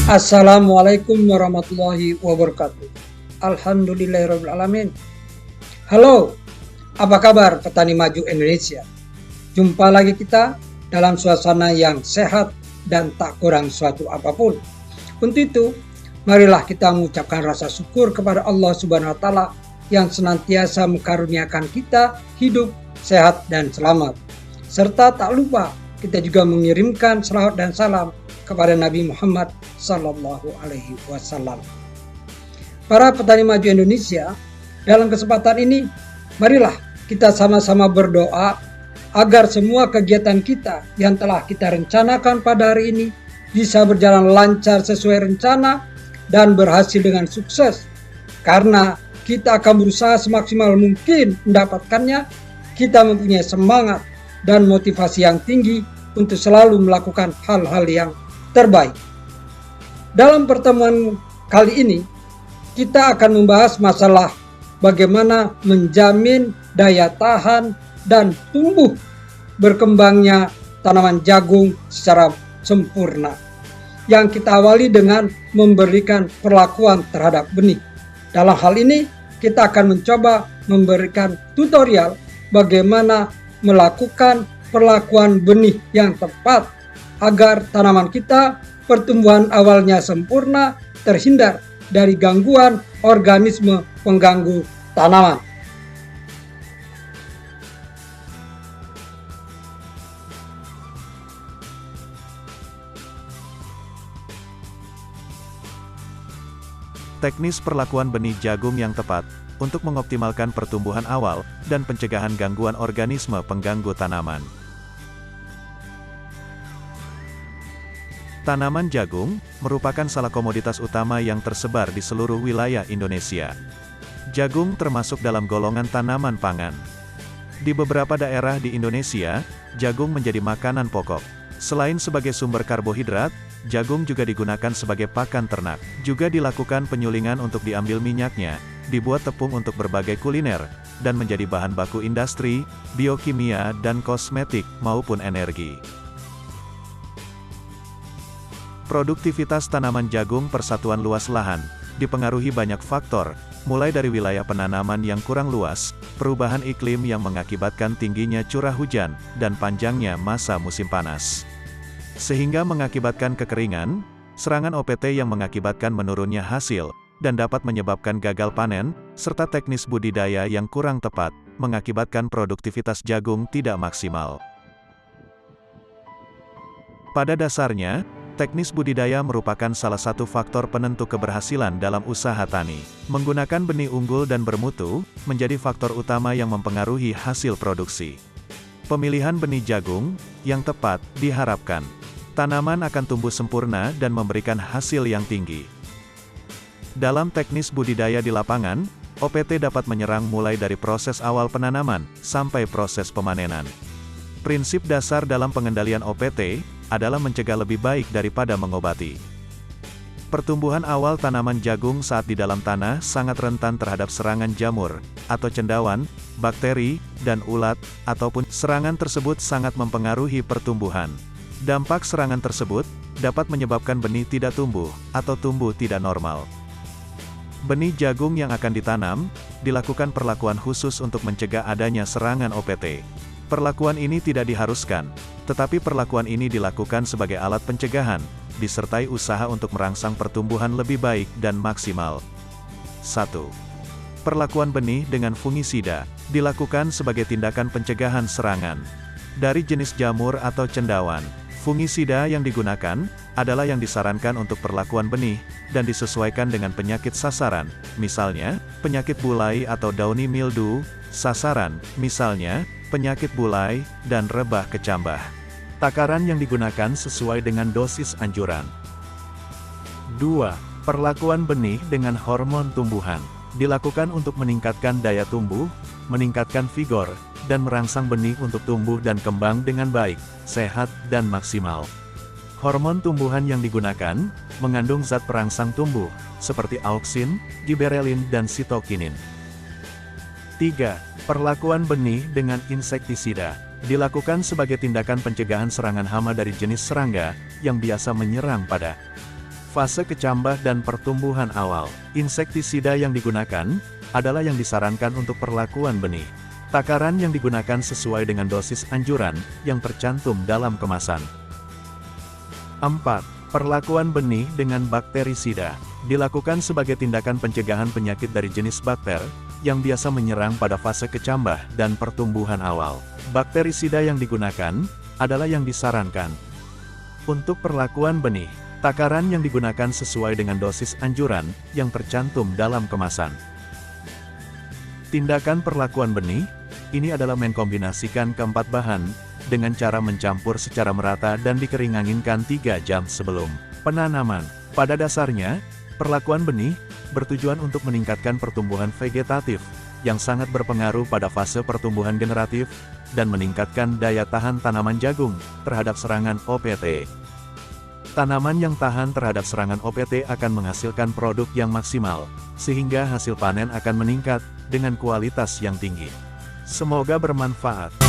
Assalamualaikum warahmatullahi wabarakatuh. Alhamdulillahirabbil alamin. Halo, apa kabar petani maju Indonesia? Jumpa lagi kita dalam suasana yang sehat dan tak kurang suatu apapun. Untuk itu, marilah kita mengucapkan rasa syukur kepada Allah Subhanahu wa taala yang senantiasa mengaruniakan kita hidup, sehat dan selamat. Serta tak lupa kita juga mengirimkan selawat dan salam kepada Nabi Muhammad Sallallahu Alaihi Wasallam. Para petani maju Indonesia, dalam kesempatan ini, marilah kita sama-sama berdoa agar semua kegiatan kita yang telah kita rencanakan pada hari ini bisa berjalan lancar sesuai rencana dan berhasil dengan sukses. Karena kita akan berusaha semaksimal mungkin mendapatkannya, kita mempunyai semangat dan motivasi yang tinggi untuk selalu melakukan hal-hal yang terbaik. Dalam pertemuan kali ini, kita akan membahas masalah bagaimana menjamin daya tahan dan tumbuh berkembangnya tanaman jagung secara sempurna. Yang kita awali dengan memberikan perlakuan terhadap benih. Dalam hal ini, kita akan mencoba memberikan tutorial bagaimana melakukan perlakuan benih yang tepat agar tanaman kita pertumbuhan awalnya sempurna, terhindar dari gangguan organisme pengganggu tanaman. Teknis perlakuan benih jagung yang tepat untuk mengoptimalkan pertumbuhan awal dan pencegahan gangguan organisme pengganggu tanaman. Tanaman jagung merupakan salah komoditas utama yang tersebar di seluruh wilayah Indonesia. Jagung termasuk dalam golongan tanaman pangan. Di beberapa daerah di Indonesia, jagung menjadi makanan pokok. Selain sebagai sumber karbohidrat, jagung juga digunakan sebagai pakan ternak. Juga dilakukan penyulingan untuk diambil minyaknya, dibuat tepung untuk berbagai kuliner, dan menjadi bahan baku industri, biokimia dan kosmetik maupun energi. Produktivitas tanaman jagung persatuan luas lahan dipengaruhi banyak faktor, mulai dari wilayah penanaman yang kurang luas, perubahan iklim yang mengakibatkan tingginya curah hujan, dan panjangnya masa musim panas. Sehingga mengakibatkan kekeringan, serangan OPT yang mengakibatkan menurunnya hasil, dan dapat menyebabkan gagal panen, serta teknis budidaya yang kurang tepat, mengakibatkan produktivitas jagung tidak maksimal. Pada dasarnya, teknis budidaya merupakan salah satu faktor penentu keberhasilan dalam usaha tani. Menggunakan benih unggul dan bermutu, menjadi faktor utama yang mempengaruhi hasil produksi. Pemilihan benih jagung yang tepat diharapkan tanaman akan tumbuh sempurna dan memberikan hasil yang tinggi. Dalam teknis budidaya di lapangan, OPT dapat menyerang mulai dari proses awal penanaman sampai proses pemanenan. Prinsip dasar dalam pengendalian OPT adalah mencegah lebih baik daripada mengobati. Pertumbuhan awal tanaman jagung saat di dalam tanah sangat rentan terhadap serangan jamur, atau cendawan, bakteri, dan ulat, ataupun serangan tersebut sangat mempengaruhi pertumbuhan. Dampak serangan tersebut dapat menyebabkan benih tidak tumbuh, atau tumbuh tidak normal. Benih jagung yang akan ditanam, dilakukan perlakuan khusus untuk mencegah adanya serangan OPT. Perlakuan ini tidak diharuskan, tetapi perlakuan ini dilakukan sebagai alat pencegahan, disertai usaha untuk merangsang pertumbuhan lebih baik dan maksimal. 1. Perlakuan benih dengan fungisida, dilakukan sebagai tindakan pencegahan serangan. Dari jenis jamur atau cendawan, fungisida yang digunakan adalah yang disarankan untuk perlakuan benih, dan disesuaikan dengan penyakit sasaran, misalnya, penyakit bulai atau downy mildew, sasaran, misalnya, penyakit bulai, dan rebah kecambah. Takaran yang digunakan sesuai dengan dosis anjuran. 2. Perlakuan benih dengan hormon tumbuhan. Dilakukan untuk meningkatkan daya tumbuh, meningkatkan vigor, dan merangsang benih untuk tumbuh dan kembang dengan baik, sehat, dan maksimal. Hormon tumbuhan yang digunakan mengandung zat perangsang tumbuh, seperti auksin, giberelin, dan sitokinin. 3. Perlakuan benih dengan insektisida. Dilakukan sebagai tindakan pencegahan serangan hama dari jenis serangga, yang biasa menyerang pada Fase kecambah dan pertumbuhan awal. Insektisida yang digunakan adalah yang disarankan untuk perlakuan benih. Takaran yang digunakan sesuai dengan dosis anjuran yang tercantum dalam kemasan. 4. Perlakuan benih dengan bakterisida. Dilakukan sebagai tindakan pencegahan penyakit dari jenis bakter, yang biasa menyerang pada fase kecambah dan pertumbuhan awal. Bakterisida yang digunakan adalah yang disarankan. Untuk perlakuan benih, takaran yang digunakan sesuai dengan dosis anjuran yang tercantum dalam kemasan. Tindakan perlakuan benih, ini adalah mengkombinasikan keempat bahan, dengan cara mencampur secara merata dan dikering-anginkan 3 jam sebelum penanaman. Pada dasarnya, perlakuan benih, bertujuan untuk meningkatkan pertumbuhan vegetatif, yang sangat berpengaruh pada fase pertumbuhan generatif, dan meningkatkan daya tahan tanaman jagung, terhadap serangan OPT. Tanaman yang tahan terhadap serangan OPT akan menghasilkan produk yang maksimal, sehingga hasil panen akan meningkat, dengan kualitas yang tinggi. Semoga bermanfaat.